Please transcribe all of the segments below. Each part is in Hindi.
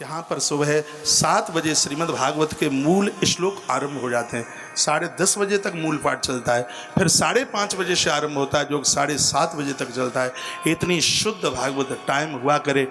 यहाँ पर सुबह 7 बजे श्रीमद् भागवत के मूल श्लोक आरंभ हो जाते हैं। 10:30 बजे तक मूल पाठ चलता है, फिर 5:30 बजे से आरंभ होता है जो 7:30 बजे तक चलता है। इतनी शुद्ध भागवत टाइम हुआ करे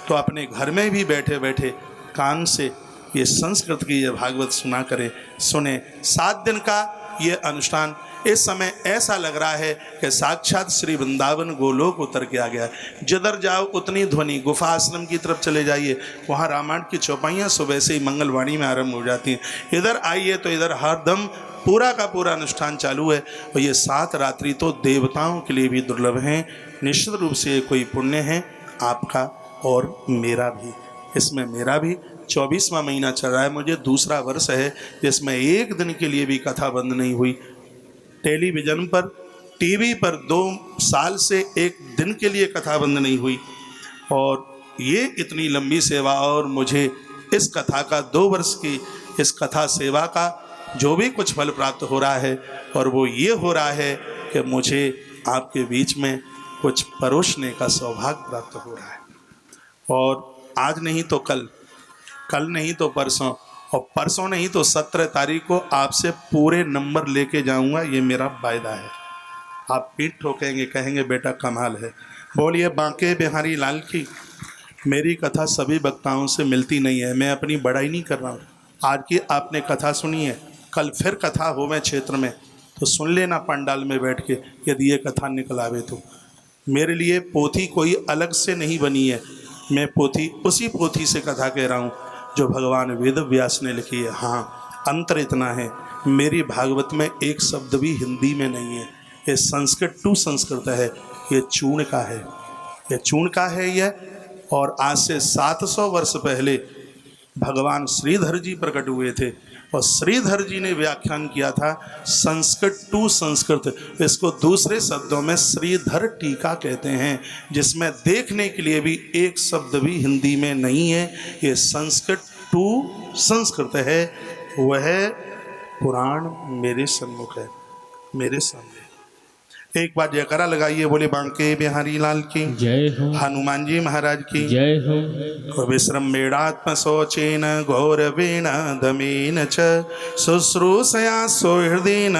तो अपने घर में भी बैठे बैठे कान से ये संस्कृत की ये भागवत सुना करें, सुने। 7 दिन का ये अनुष्ठान इस समय ऐसा लग रहा है कि साक्षात श्री वृंदावन गोलोक उतर के आ गया। जिधर जाओ उतनी ध्वनि। गुफा आश्रम की तरफ चले जाइए, वहाँ रामायण की चौपाइयाँ सुबह से ही मंगलवाणी में आरंभ हो जाती हैं। इधर आइए तो इधर हरदम पूरा का पूरा अनुष्ठान चालू है। और ये 7 रात्रि तो देवताओं के लिए भी दुर्लभ हैं। निश्चित रूप से ये कोई पुण्य है आपका और मेरा भी। इसमें मेरा भी 24वां महीना चल रहा है, मुझे दूसरा वर्ष है जिसमें एक दिन के लिए भी कथा बंद नहीं हुई। टेलीविज़न पर, टीवी पर 2 साल से एक दिन के लिए कथा बंद नहीं हुई। और ये इतनी लंबी सेवा, और मुझे इस कथा का 2 वर्ष की इस कथा सेवा का जो भी कुछ फल प्राप्त हो रहा है, और वो ये हो रहा है कि मुझे आपके बीच में कुछ परोसने का सौभाग्य प्राप्त हो रहा है। और आज नहीं तो कल, कल नहीं तो परसों, और परसों नहीं तो 17 तारीख को आपसे पूरे नंबर लेके जाऊंगा, ये मेरा वायदा है। आप पीठ ठोकेंगे, कहेंगे बेटा कमाल है। बोलिए बांके बिहारी लाल की। मेरी कथा सभी वक्ताओं से मिलती नहीं है, मैं अपनी बड़ाई नहीं कर रहा हूँ। आज की आपने कथा सुनी है, कल फिर कथा हो मैं क्षेत्र में तो सुन लेना पंडाल में बैठ के, यदि ये कथा निकल आवे तो। मेरे लिए पोथी कोई अलग से नहीं बनी है, मैं पोथी उसी पोथी से कथा कह रहा हूँ जो भगवान वेद व्यास ने लिखी है। हाँ, अंतर इतना है, मेरी भागवत में एक शब्द भी हिंदी में नहीं है। ये संस्कृत टू संस्कृत है, ये चूर्ण का है, ये चूर्ण का है ये। और आज से 700 वर्ष पहले भगवान श्रीधर जी प्रकट हुए थे, और श्रीधर जी ने व्याख्यान किया था संस्कृत टू संस्कृत। इसको दूसरे शब्दों में श्रीधर टीका कहते हैं, जिसमें देखने के लिए भी एक शब्द भी हिंदी में नहीं है। ये संस्कृत टू संस्कृत है, वह पुराण मेरे सम्मुख है, मेरे सामने। एक बार जयकारा लगाइए, बोले बांके बिहारी लाल की जय हो, हनुमान जी महाराज की जय हो। विश्रमेणात्म शोचेन गौरवेण दमेन च शुश्रूषया सुहृदेन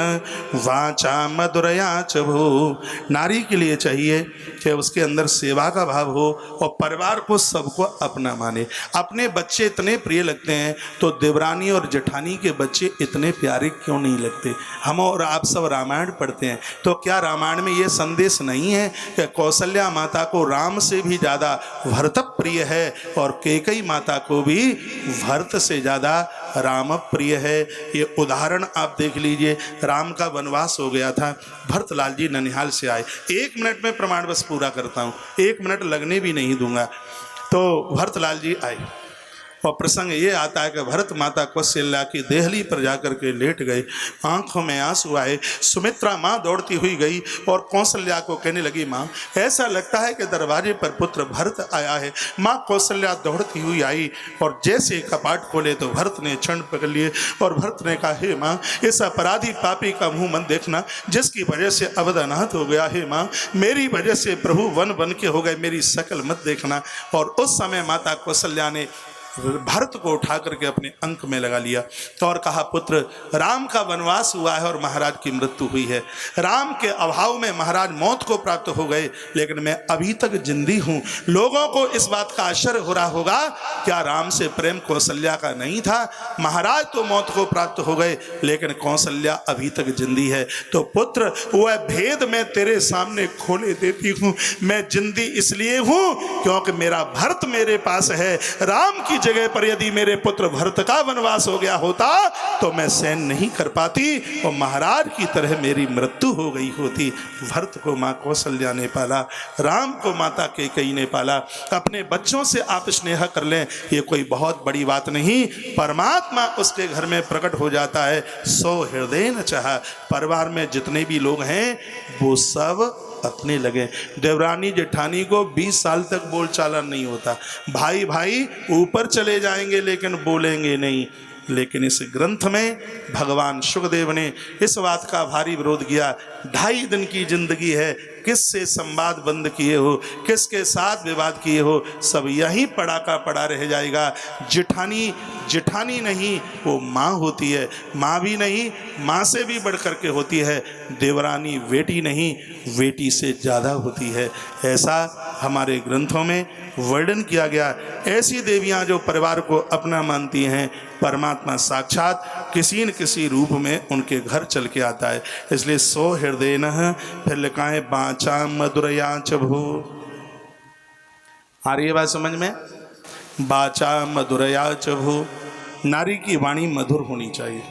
वाचा मधुरया च भू। नारी के लिए चाहिए कि उसके अंदर सेवा का भाव हो और परिवार को सबको अपना माने। अपने बच्चे इतने प्रिय लगते हैं तो देवरानी और जेठानी के बच्चे इतने प्यारे क्यों नहीं लगते? हम और आप सब रामायण पढ़ते हैं, तो क्या रामायण में ये संदेश नहीं है कि कौशल्या माता को राम से भी ज़्यादा भरत प्रिय है, और कैकेयी माता को भी भरत से ज़्यादा राम प्रिय है? ये उदाहरण आप देख लीजिए। राम का वनवास हो गया था, भरतलाल जी ननिहाल से आए। 1 मिनट में प्रमाण बस पूरा करता हूँ, 1 मिनट लगने भी नहीं दूंगा। तो भरतलाल जी आए और प्रसंग ये आता है कि भरत माता कौशल्या की देहली पर जाकर के लेट गए, आंखों में आंसू आए। सुमित्रा माँ दौड़ती हुई गई और कौशल्या को कहने लगी, माँ ऐसा लगता है कि दरवाजे पर पुत्र भरत आया है। माँ कौशल्या दौड़ती हुई आई और जैसे कपाट खोले तो भरत ने क्षण पकड़ लिए, और भरत ने कहा, हे माँ इस अपराधी पापी का मुँह मत देखना, जिसकी वजह से अवध अनाथ हो गया। हे माँ मेरी वजह से प्रभु वन बन के हो गए, मेरी शकल मत देखना। और उस समय माता कौशल्या ने भरत को उठा करके अपने अंक में लगा लिया तो और कहा, पुत्र राम का वनवास हुआ है और महाराज की मृत्यु हुई है। राम के अभाव में महाराज मौत को प्राप्त हो गए, लेकिन मैं अभी तक जिंदी हूँ। लोगों को इस बात का आश्चर्य हो रहा होगा, क्या राम से प्रेम कौशल्या का नहीं था? महाराज तो मौत को प्राप्त हो गए, लेकिन कौशल्या अभी तक जिंदी है। तो पुत्र वह भेद मैं तेरे सामने खोले देती हूँ। मैं जिंदी इसलिए हूँ क्योंकि मेरा भरत मेरे पास है। राम की जगह पर यदि मेरे पुत्र भरत का वनवास हो गया होता तो मैं सहन नहीं कर पाती और महाराज की तरह मेरी मृत्यु हो गई होती। भरत को माँ कौशल्या ने पाला, राम को माता कैकेयी ने पाला। अपने बच्चों से आप स्नेह कर लें, ये कोई बहुत बड़ी बात नहीं। परमात्मा उसके घर में प्रकट हो जाता है। सो हृदय न चाहा। परिवार में जितने भी लोग हैं वो सब अपने लगे। देवरानी जेठानी को 20 साल तक बोलचाला नहीं होता। भाई भाई ऊपर चले जाएंगे लेकिन बोलेंगे नहीं। लेकिन इस ग्रंथ में भगवान शुकदेव ने इस बात का भारी विरोध किया। 2.5 दिन की जिंदगी है, किससे संवाद बंद किए हो, किसके साथ विवाद किए हो, सब यहीं पड़ा का पड़ा रह जाएगा। जिठानी जिठानी नहीं वो माँ होती है, माँ भी नहीं माँ से भी बढ़ करके होती है, देवरानी बेटी नहीं बेटी से ज़्यादा होती है। ऐसा हमारे ग्रंथों में वर्णन किया गया। ऐसी देवियाँ जो परिवार को अपना मानती हैं, परमात्मा साक्षात किसी न किसी रूप में उनके घर चल के आता है। इसलिए सो हृदय न, फिर लिखा है बाचा मधुरया च भू। आ रही है बात समझ में? बाचा मधुरया च भू, नारी की वाणी मधुर होनी चाहिए।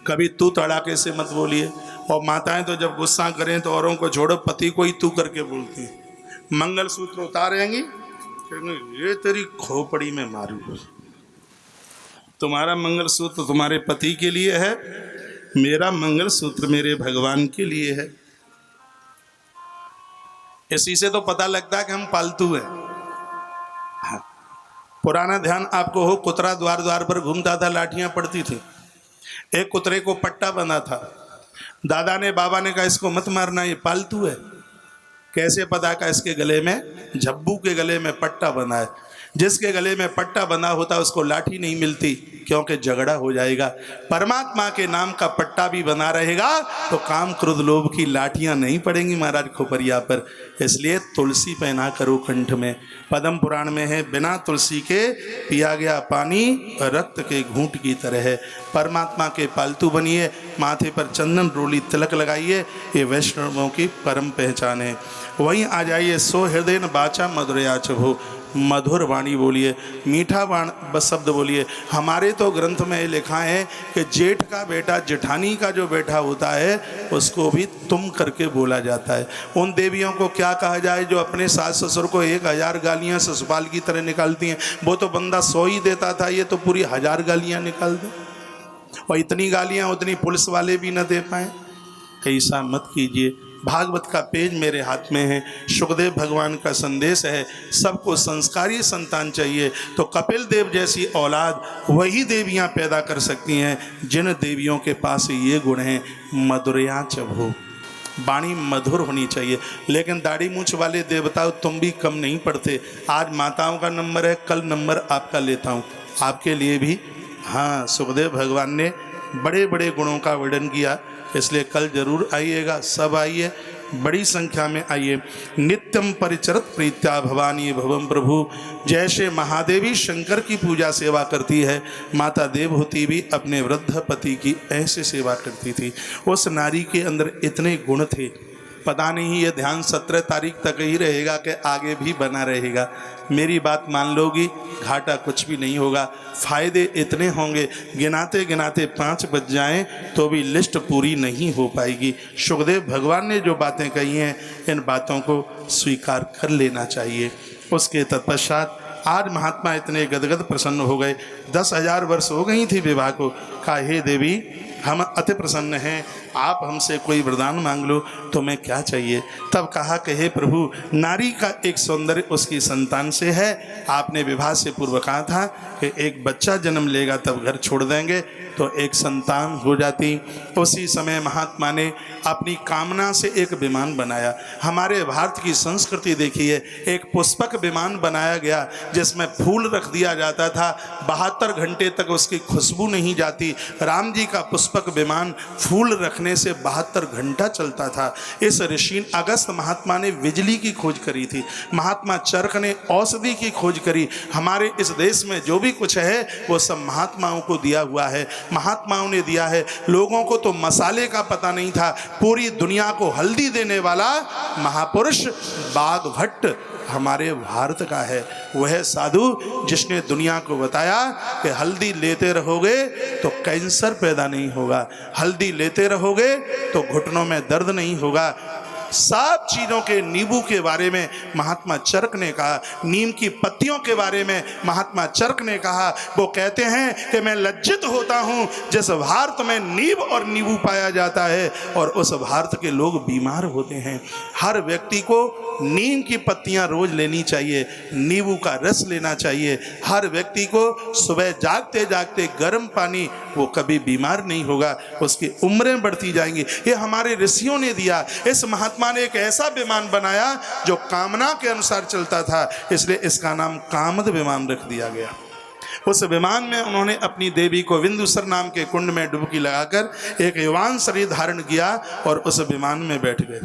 कभी तू तड़ाके से मत बोलिए। और माताएं तो जब गुस्सा करें तो औरों को छोड़ो, पति को ही तू करके बोलती हैं। मंगलसूत्र उतारेंगी, ये तेरी खोपड़ी में मारू। तुम्हारा मंगलसूत्र तुम्हारे पति के लिए है, मेरा मंगलसूत्र मेरे भगवान के लिए है। इसी से तो पता लगता है कि हम पालतू हैं। हाँ। पुराना ध्यान आपको हो, कुतरा द्वार द्वार पर घूमता था, लाठियां पड़ती थी। एक कुतरे को पट्टा बंधा था। दादा ने बाबा ने कहा इसको मत मारना, ये पालतू है। कैसे पता का इसके गले में, झब्बू के गले में पट्टा बंधा है। जिसके गले में पट्टा बंधा होता है उसको लाठी नहीं मिलती, क्योंकि झगड़ा हो जाएगा। परमात्मा के नाम का पट्टा भी बना रहेगा तो काम क्रोध लोभ की लाठियां नहीं पड़ेंगी महाराज खोपरिया पर। इसलिए तुलसी पहना करो कंठ में। पद्म पुराण में है, बिना तुलसी के पिया गया पानी रक्त के घूंट की तरह है। परमात्मा के पालतू बनिए, माथे पर चंदन रोली तिलक लगाइए, ये वैष्णवों की परम पहचान है। वहीं आ जाइए, सो हृदय न बाचा मधुरया च भू, मधुर वाणी बोलिए, मीठा शब्द बोलिए। हमारे तो ग्रंथ में लिखा है कि जेठ का बेटा जेठानी का जो बेटा होता है उसको भी तुम करके बोला जाता है। उन देवियों को क्या कहा जाए जो अपने सास ससुर को 1000 गालियाँ ससुराल की तरह निकालती हैं। वो तो बंदा 100 ही देता था, ये तो पूरी 1000 गालियाँ निकाल दे। और इतनी गालियाँ उतनी पुलिस वाले भी न दे पाए। ऐसा मत कीजिए। भागवत का पेज मेरे हाथ में है, सुखदेव भगवान का संदेश है। सबको संस्कारी संतान चाहिए, तो कपिल देव जैसी औलाद वही देवियां पैदा कर सकती हैं जिन देवियों के पास ये गुण हैं। मधुरया च भू, वाणी मधुर होनी चाहिए। लेकिन दाढ़ी मूछ वाले देवता तुम भी कम नहीं पड़ते। आज माताओं का नंबर है, कल नंबर आपका लेता हूँ, आपके लिए भी। हाँ, सुखदेव भगवान ने बड़े बड़े गुणों का वर्णन किया, इसलिए कल जरूर आइएगा। सब आइए, बड़ी संख्या में आइए। नित्यम परिचरत प्रीत्या भवानी भवम प्रभु। जैसे महादेवी शंकर की पूजा सेवा करती है, माता देवहूति भी अपने वृद्ध पति की ऐसे सेवा करती थी। उस नारी के अंदर इतने गुण थे, पता नहीं ये ध्यान 17 तारीख तक ही रहेगा कि आगे भी बना रहेगा। मेरी बात मान लोगी, घाटा कुछ भी नहीं होगा, फायदे इतने होंगे, गिनाते गिनाते 5 बज जाएं तो भी लिस्ट पूरी नहीं हो पाएगी। सुखदेव भगवान ने जो बातें कही हैं, इन बातों को स्वीकार कर लेना चाहिए। उसके तत्पश्चात आज महात्मा इतने गदगद प्रसन्न हो गए। 10,000 वर्ष हो गई थी विवाह को। कहा, हे देवी, हम अति प्रसन्न हैं, आप हमसे कोई वरदान मांग लो, तुम्हें क्या चाहिए? तब कहा कि हे प्रभु, नारी का एक सौंदर्य उसकी संतान से है। आपने विवाह से पूर्व कहा था कि एक बच्चा जन्म लेगा तब घर छोड़ देंगे, तो एक संतान हो जाती। उसी समय महात्मा ने अपनी कामना से एक विमान बनाया। हमारे भारत की संस्कृति देखिए, एक पुष्पक विमान बनाया गया जिसमें फूल रख दिया जाता था, 72 घंटे तक उसकी खुशबू नहीं जाती। राम जी का पुष्पक विमान फूल रखने से 72 घंटा चलता था। इस ऋषि अगस्त महात्मा ने बिजली की खोज करी थी। महात्मा चरक ने औषधि की खोज करी। हमारे इस देश में जो भी कुछ है वो सब महात्माओं को दिया हुआ है, महात्माओं ने दिया है। लोगों को तो मसाले का पता नहीं था, पूरी दुनिया को हल्दी देने वाला महापुरुष बाघभट्ट हमारे भारत का है। वह साधु जिसने दुनिया को बताया कि हल्दी लेते रहोगे तो कैंसर पैदा नहीं होगा, हल्दी लेते रहोगे तो घुटनों में दर्द नहीं होगा। सब चीज़ों के, नींबू के बारे में महात्मा चरक ने कहा, नीम की पत्तियों के बारे में महात्मा चरक ने कहा। वो कहते हैं कि मैं लज्जित होता हूँ जिस भारत में नीम और नींबू पाया जाता है और उस भारत के लोग बीमार होते हैं। हर व्यक्ति को नीम की पत्तियां रोज लेनी चाहिए, नींबू का रस लेना चाहिए। हर व्यक्ति को सुबह जागते जागते गर्म पानी, वो कभी बीमार नहीं होगा, उसकी उम्रें बढ़ती जाएंगी। ये हमारे ऋषियों ने दिया। इस महात्मा परमात्मा ने एक ऐसा विमान बनाया जो कामना के अनुसार चलता था, इसलिए इसका नाम कामद विमान रख दिया गया। उस विमान में उन्होंने अपनी देवी को विंदुसर नाम के कुंड में डुबकी लगाकर एक युवान शरीर धारण किया और उस विमान में बैठ गए।